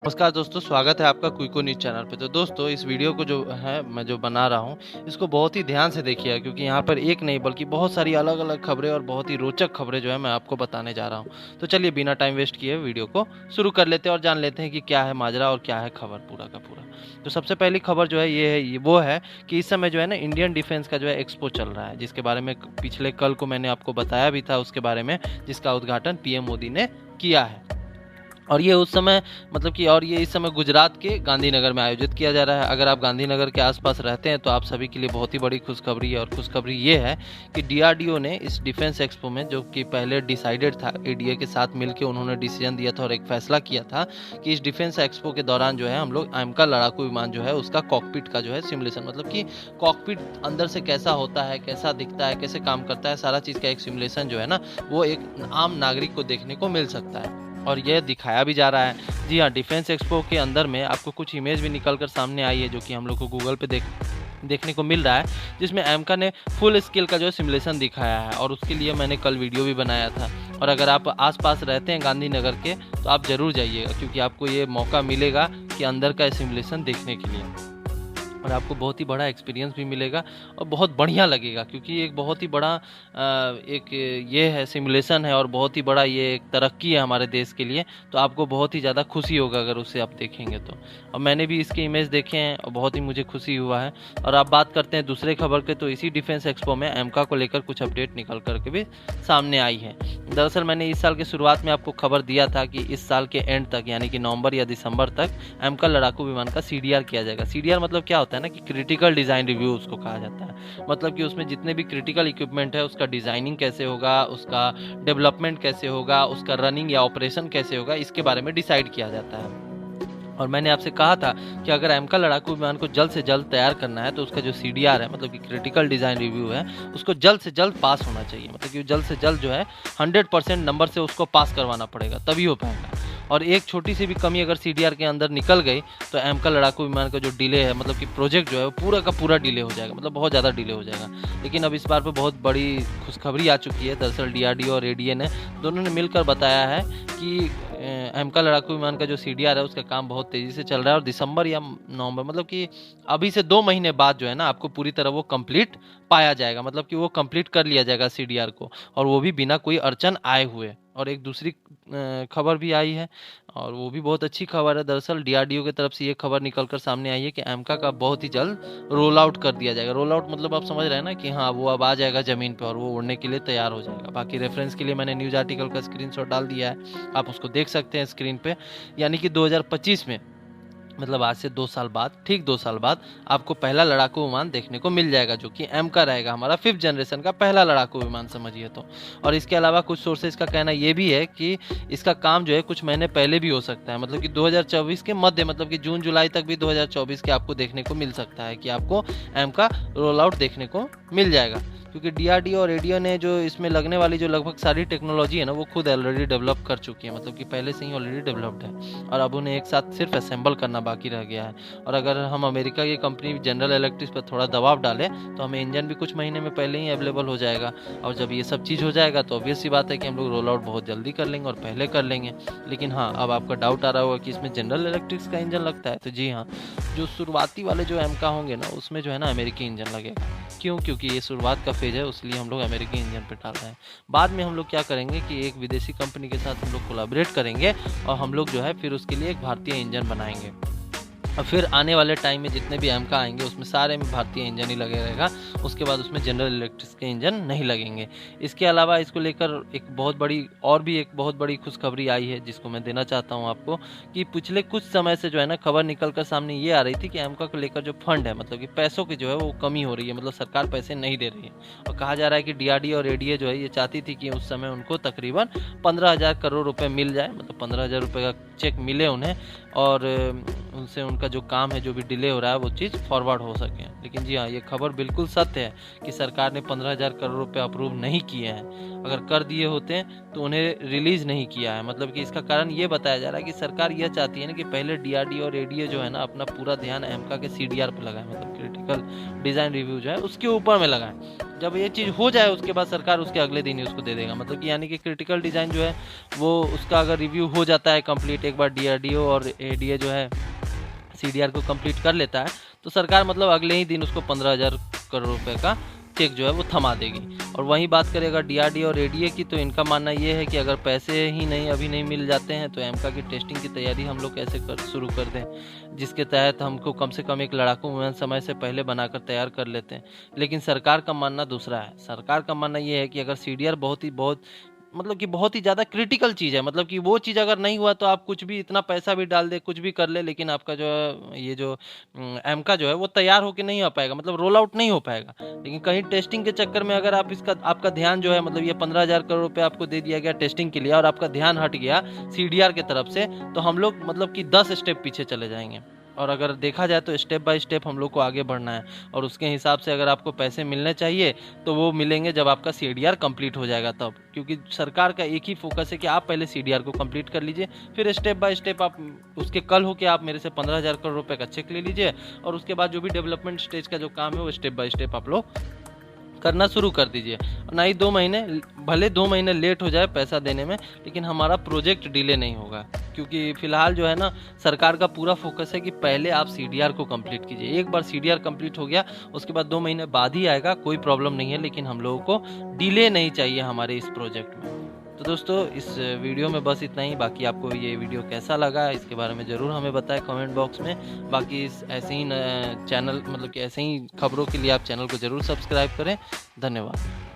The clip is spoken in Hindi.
नमस्कार दोस्तों, स्वागत है आपका क्विको न्यूज़ चैनल पे। तो दोस्तों, इस वीडियो को जो है मैं जो बना रहा हूँ, इसको बहुत ही ध्यान से देखिएगा क्योंकि यहाँ पर एक नहीं बल्कि बहुत सारी अलग-अलग खबरें और बहुत ही रोचक खबरें जो है मैं आपको बताने जा रहा हूँ। तो चलिए बिना टाइम वेस्ट किए वीडियो को शुरू कर लेते हैं और जान लेते हैं कि क्या है माजरा और क्या है खबर पूरा का पूरा। तो सबसे पहली खबर जो है ये वो है कि इस समय जो है ना इंडियन डिफेंस का जो है एक्सपो चल रहा है, जिसके बारे में पिछले कल को मैंने आपको बताया भी था उसके बारे में, जिसका उद्घाटन पीएम मोदी ने किया है। और ये उस समय और ये इस समय गुजरात के गांधीनगर में आयोजित किया जा रहा है। अगर आप गांधीनगर के आसपास रहते हैं तो आप सभी के लिए बहुत ही बड़ी खुशखबरी है, और खुशखबरी ये है कि डीआरडीओ ने इस डिफेंस एक्सपो में, जो कि पहले डिसाइडेड था, एडीए के साथ मिलकर उन्होंने डिसीजन दिया था और एक फैसला किया था कि इस डिफेंस एक्सपो के दौरान जो है हम लोग AMCA लड़ाकू विमान जो है उसका कॉकपिट का जो है सिमुलेशन, मतलब कि कॉकपिट अंदर से कैसा होता है, कैसा दिखता है, कैसे काम करता है, सारा चीज़ का एक सिमुलेशन जो है ना वो एक आम नागरिक को देखने को मिल सकता है और यह दिखाया भी जा रहा है। जी हाँ, डिफेंस एक्सपो के अंदर में आपको कुछ इमेज भी निकल कर सामने आई है, जो कि हम लोग को गूगल पे देखने को मिल रहा है, जिसमें AMCA ने फुल स्केल का जो है सिमुलेशन दिखाया है, और उसके लिए मैंने कल वीडियो भी बनाया था। और अगर आप आस-पास रहते हैं गांधीनगर के तो आप ज़रूर जाइएगा, क्योंकि आपको ये मौका मिलेगा कि अंदर का सिमुलेशन देखने के लिए। और आपको बहुत ही बड़ा एक्सपीरियंस भी मिलेगा और बहुत बढ़िया लगेगा, क्योंकि एक बहुत ही बड़ा एक ये है सिमुलेशन है और बहुत ही बड़ा ये एक तरक्की है हमारे देश के लिए। तो आपको बहुत ही ज़्यादा खुशी होगा अगर उसे आप देखेंगे तो। और मैंने भी इसके इमेज देखे हैं और बहुत ही मुझे खुशी हुआ है। और आप बात करते हैं दूसरे खबर के, तो इसी डिफेंस एक्सपो में AMCA को लेकर कुछ अपडेट निकल कर के भी सामने आई है। दरअसल मैंने इस साल के शुरुआत में आपको खबर दिया था कि इस साल के एंड तक, यानी कि नवंबर या दिसंबर तक, AMCA लड़ाकू विमान का CDR किया जाएगा। CDR मतलब क्या होता है ना, कि क्रिटिकल डिज़ाइन रिव्यू उसको कहा जाता है। मतलब कि उसमें जितने भी क्रिटिकल इक्विपमेंट है उसका डिज़ाइनिंग कैसे होगा, उसका डेवलपमेंट कैसे होगा, उसका रनिंग या ऑपरेशन कैसे होगा, इसके बारे में डिसाइड किया जाता है। और मैंने आपसे कहा था कि अगर AMCA लड़ाकू विमान को जल्द से जल्द तैयार करना है तो उसका जो CDR है, मतलब कि क्रिटिकल डिज़ाइन रिव्यू है, उसको जल्द से जल्द पास होना चाहिए। मतलब कि जल्द से जल्द जो है 100% नंबर से उसको पास करवाना पड़ेगा, तभी हो पाएगा। और एक छोटी सी भी कमी अगर CDR के अंदर निकल गई तो AMCA लड़ाकू विमान का जो डिले है, मतलब कि प्रोजेक्ट जो है वो पूरा का पूरा डिले हो जाएगा, मतलब बहुत ज़्यादा डिले हो जाएगा। लेकिन अब इस बार पे बहुत बड़ी खुशखबरी आ चुकी है। दरअसल DRDO और ADA ने दोनों ने मिलकर बताया है कि AMCA लड़ाकू विमान का जो CDR है उसका काम बहुत तेज़ी से चल रहा है, और दिसंबर या नवंबर, मतलब कि अभी से 2 महीने बाद जो है ना आपको पूरी तरह वो कंप्लीट पाया जाएगा। मतलब कि वो कंप्लीट कर लिया जाएगा CDR को, और वो भी बिना कोई अड़चन आए हुए। और एक दूसरी खबर भी आई है और वो भी बहुत अच्छी खबर है। दरअसल DRDO की तरफ से ये खबर निकल कर सामने आई है कि AMCA का बहुत ही जल्द रोल आउट कर दिया जाएगा। रोल आउट मतलब आप समझ रहे हैं ना कि हाँ, वो अब आ जाएगा ज़मीन पे और वो उड़ने के लिए तैयार हो जाएगा। बाकी रेफरेंस के लिए मैंने न्यूज़ आर्टिकल का स्क्रीनशॉट डाल दिया है, आप उसको देख सकते हैं स्क्रीन पे। यानी कि 2025 में, मतलब आज से 2 साल बाद, ठीक 2 साल बाद आपको पहला लड़ाकू विमान देखने को मिल जाएगा, जो कि AMCA रहेगा, हमारा 5th जनरेशन का पहला लड़ाकू विमान समझिए तो। और इसके अलावा कुछ सोर्सेज का कहना ये भी है कि इसका काम जो है कुछ महीने पहले भी हो सकता है, मतलब कि 2024 के मध्य, मतलब कि जून जुलाई तक भी 2024 के आपको देखने को मिल सकता है कि आपको AMCA रोल आउट देखने को मिल जाएगा। क्योंकि DRDO और ADA ने जो इसमें लगने वाली जो लगभग सारी टेक्नोलॉजी है ना वो खुद ऑलरेडी डेवलप कर चुकी है, मतलब कि पहले से ही ऑलरेडी डेवलप्ड है, और अब उन्हें एक साथ सिर्फ असेंबल करना बाकी रह गया है। और अगर हम अमेरिका की कंपनी जनरल इलेक्ट्रिक पर थोड़ा दबाव डालें तो हमें इंजन भी कुछ महीने में पहले ही अवेलेबल हो जाएगा। और जब ये सब चीज़ हो जाएगा तो ऑब्वियस सी बात है कि हम लोग रोल आउट बहुत जल्दी कर लेंगे और पहले कर लेंगे। लेकिन हाँ, अब आपका डाउट आ रहा होगा कि इसमें जनरल इलेक्ट्रिक्स का इंजन लगता है, तो जी हाँ, जो शुरुआती वाले जो AMCA होंगे ना उसमें जो है ना अमेरिकी इंजन लगेगा। क्यों? क्योंकि ये शुरुआत का फेज है, इसलिए हम लोग अमेरिकी इंजन पे डाल रहे हैं। बाद में हम लोग क्या करेंगे कि एक विदेशी कंपनी के साथ हम लोग कोलैबोरेट करेंगे और हम लोग जो है फिर उसके लिए एक भारतीय इंजन बनाएंगे। और फिर आने वाले टाइम में जितने भी AMCA आएंगे उसमें सारे में भारतीय इंजन ही लगे रहेगा। उसके बाद उसमें जनरल इलेक्ट्रिक के इंजन नहीं लगेंगे। इसके अलावा इसको लेकर एक बहुत बड़ी खुशखबरी आई है, जिसको मैं देना चाहता हूँ आपको, कि पिछले कुछ समय से जो है ना खबर निकल कर सामने ये आ रही थी कि AMCA को लेकर जो फंड है, मतलब कि पैसों की जो है वो कमी हो रही है, मतलब सरकार पैसे नहीं दे रही है। और कहा जा रहा है कि DRDO और ADA जो है ये चाहती थी कि उस समय उनको तकरीबन 15,000 करोड़ रुपए मिल जाए, मतलब 15,000 रुपये का चेक मिले उन्हें, और उनसे उनका जो काम है, जो भी डिले हो रहा है, वो चीज़ फॉरवर्ड हो सके। लेकिन जी हाँ, ये खबर बिल्कुल सत्य है कि सरकार ने 15,000 करोड़ रुपए अप्रूव नहीं किए हैं। अगर कर दिए होते तो उन्हें रिलीज़ नहीं किया है। मतलब कि इसका कारण ये बताया जा रहा है कि सरकार यह चाहती है ना कि पहले डीआरडीओ और एडीए जो है ना, अपना पूरा ध्यान एमका के सीडीआर पर लगाए, मतलब क्रिटिकल डिज़ाइन रिव्यू जो है उसके ऊपर में लगाएं। जब ये चीज़ हो जाए उसके बाद सरकार उसके अगले दिन ही उसको दे देगा। मतलब कि यानी कि क्रिटिकल डिज़ाइन जो है वो उसका अगर रिव्यू हो जाता है कंप्लीट, एक बार डीआरडीओ और एडीए जो है सीडीआर को कंप्लीट कर लेता है, तो सरकार मतलब अगले ही दिन उसको 15,000 करोड़ रुपए का चेक जो है वो थमा देगी। और वहीं बात करेगा डीआरडीओ और एडीए की, तो इनका मानना ये है कि अगर पैसे ही अभी नहीं मिल जाते हैं तो एमका की टेस्टिंग की तैयारी हम लोग कैसे शुरू कर दें, जिसके तहत हमको कम से कम एक लड़ाकू विमान समय से पहले बनाकर तैयार कर लेते हैं। लेकिन सरकार का मानना दूसरा है। सरकार का मानना ये है कि अगर सीडीआर बहुत मतलब कि बहुत ही ज़्यादा क्रिटिकल चीज़ है, मतलब कि वो चीज़ अगर नहीं हुआ तो आप कुछ भी इतना पैसा भी डाल दे, कुछ भी कर ले, लेकिन आपका जो है ये जो एमका जो है वो तैयार होके नहीं हो पाएगा, मतलब रोल आउट नहीं हो पाएगा। लेकिन कहीं टेस्टिंग के चक्कर में अगर आप आपका ध्यान जो है, मतलब ये 15,000 करोड़ रुपए आपको दे दिया गया टेस्टिंग के लिए और आपका ध्यान हट गया सीडीआर की तरफ से, तो हम लोग मतलब कि 10 स्टेप पीछे चले जाएंगे। और अगर देखा जाए तो स्टेप बाय स्टेप हम लोग को आगे बढ़ना है, और उसके हिसाब से अगर आपको पैसे मिलने चाहिए तो वो मिलेंगे जब आपका सीडीआर कंप्लीट हो जाएगा तब। क्योंकि सरकार का एक ही फोकस है कि आप पहले सीडीआर को कंप्लीट कर लीजिए, फिर स्टेप बाय स्टेप आप उसके कल हो के आप मेरे से 15,000 करोड़ रुपए का चेक ले लीजिए, और उसके बाद जो भी डेवलपमेंट स्टेज का जो काम है वो स्टेप बाय स्टेप आप लोग करना शुरू कर दीजिए। ना ही 2 महीने, भले 2 महीने लेट हो जाए पैसा देने में, लेकिन हमारा प्रोजेक्ट डिले नहीं होगा। क्योंकि फिलहाल जो है ना, सरकार का पूरा फोकस है कि पहले आप सीडीआर को कंप्लीट कीजिए। एक बार सीडीआर कंप्लीट हो गया उसके बाद 2 महीने बाद ही आएगा, कोई प्रॉब्लम नहीं है, लेकिन हम लोगों को डिले नहीं चाहिए हमारे इस प्रोजेक्ट में। तो दोस्तों, इस वीडियो में बस इतना ही। बाकी आपको ये वीडियो कैसा लगा इसके बारे में ज़रूर हमें बताएं कमेंट बॉक्स में। बाकी ऐसे ही चैनल, मतलब कि ऐसे ही खबरों के लिए आप चैनल को ज़रूर सब्सक्राइब करें। धन्यवाद।